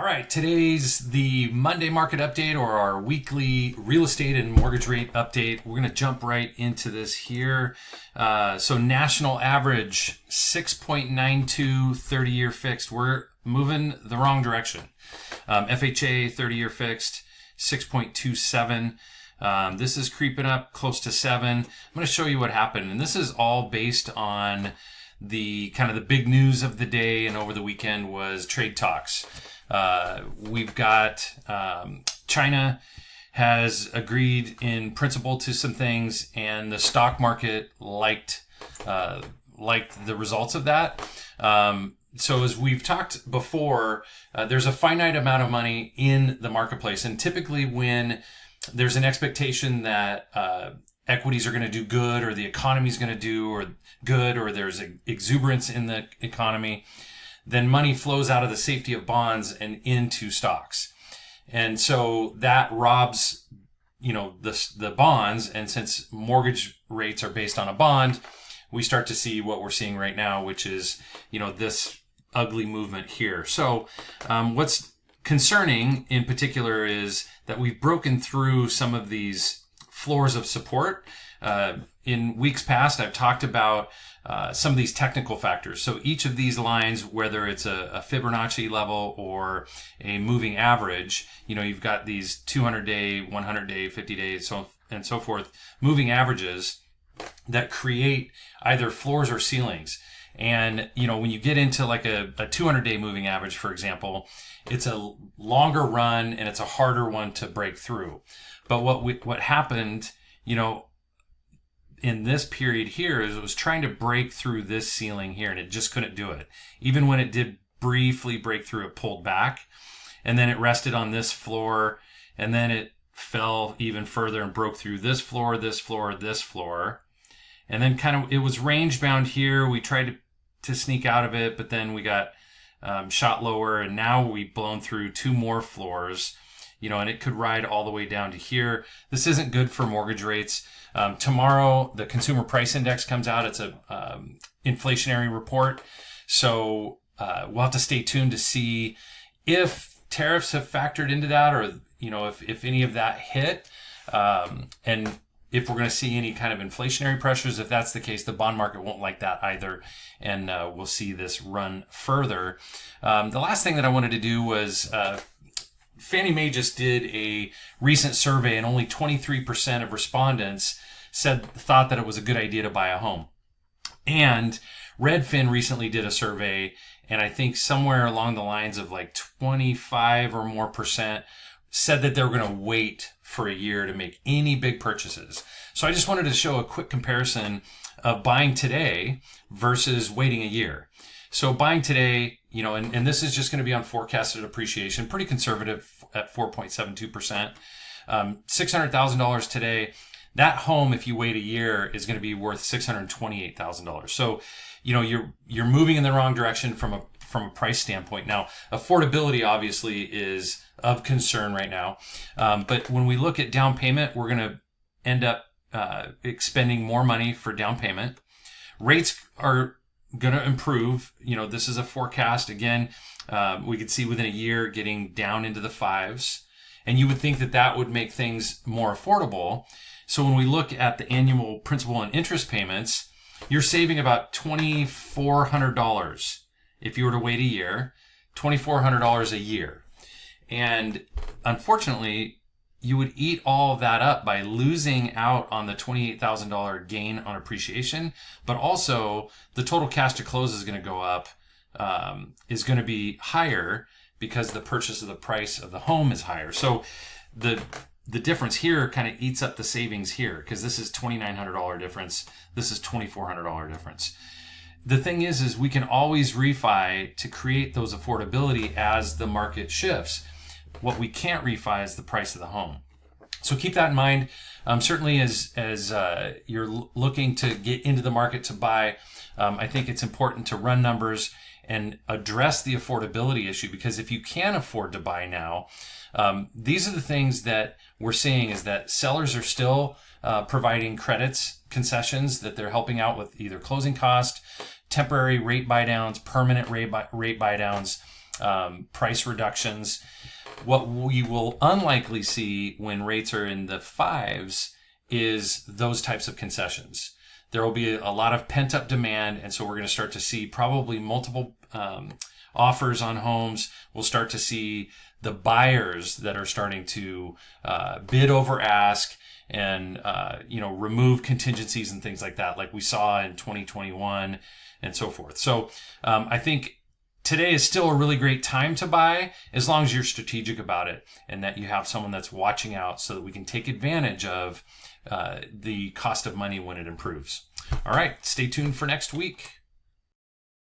All right, today's the Monday market update or our weekly real estate and mortgage rate update. We're going to jump right into this here. So national average 6.92 30-year fixed. We're moving the wrong direction. FHA 30-year fixed 6.27. This is creeping up close to 7. I'm going to show you what happened. And this is all based on the kind of the big news of the day and over the weekend was trade talks. We've got China has agreed in principle to some things, and the stock market liked the results of that. So as we've talked before, there's a finite amount of money in the marketplace, and typically when there's an expectation that equities are going to do good, or the economy is going to do good, or there's exuberance in the economy, then money flows out of the safety of bonds and into stocks. And so that robs, the bonds. And since mortgage rates are based on a bond, we start to see what we're seeing right now, which is, this ugly movement here. So what's concerning in particular is that we've broken through some of these floors of support. In weeks past, I've talked about some of these technical factors. So each of these lines, whether it's a Fibonacci level or a moving average, you've got these 200-day, 100-day, 50-day, so and so forth, moving averages that create either floors or ceilings. And, when you get into like a 200-day moving average, for example, it's a longer run and it's a harder one to break through. But what happened, in this period here is it was trying to break through this ceiling here, and it just couldn't do it. Even when it did briefly break through, it pulled back, and then it rested on this floor, and then it fell even further and broke through this floor, this floor, this floor. And then it was range bound here. We tried to sneak out of it, but then we got shot lower, and now we've blown through two more floors, and it could ride all the way down to here. This isn't good for mortgage rates. Tomorrow, the Consumer Price Index comes out. It's a inflationary report. So we'll have to stay tuned to see if tariffs have factored into that, or, if any of that hit, and if we're going to see any kind of inflationary pressures. If that's the case, the bond market won't like that either, and we'll see this run further. The last thing that I wanted to do was Fannie Mae just did a recent survey, and only 23% of respondents thought that it was a good idea to buy a home. And Redfin recently did a survey, and I think somewhere along the lines of like 25 or more percent said that they were going to wait for a year to make any big purchases. So I just wanted to show a quick comparison of buying today versus waiting a year. So buying today, and this is just going to be on forecasted appreciation, pretty conservative at 4.72%. $600,000 today. That home, if you wait a year, is going to be worth $628,000. So, you're moving in the wrong direction from a price standpoint. Now, affordability obviously is of concern right now. But when we look at down payment, we're going to end up expending more money for down payment. Rates are going to improve. This is a forecast. Again, we could see within a year getting down into the 5s. And you would think that would make things more affordable. So when we look at the annual principal and interest payments, you're saving about $2,400 if you were to wait a year, $2,400 a year. And unfortunately, you would eat all of that up by losing out on the $28,000 gain on appreciation, but also the total cash to close is going to go up, is going to be higher because the purchase of the price of the home is higher. So the difference here kind of eats up the savings here, because this is $2,900 difference. This is $2,400 difference. The thing is we can always refi to create those affordability as the market shifts. What we can't refi is the price of the home. So keep that in mind. Certainly as you're looking to get into the market to buy, I think it's important to run numbers and address the affordability issue, because if you can afford to buy now, these are the things that we're seeing is that sellers are still providing credits, concessions, that they're helping out with either closing cost, temporary rate buy downs, permanent rate buy downs. price reductions. What we will unlikely see when rates are in the fives is those types of concessions. There will be a lot of pent up demand. And so we're going to start to see probably multiple offers on homes. We'll start to see the buyers that are starting to bid over ask and remove contingencies and things like that, like we saw in 2021 and so forth. So I think today is still a really great time to buy, as long as you're strategic about it and that you have someone that's watching out so that we can take advantage of the cost of money when it improves. All right, stay tuned for next week.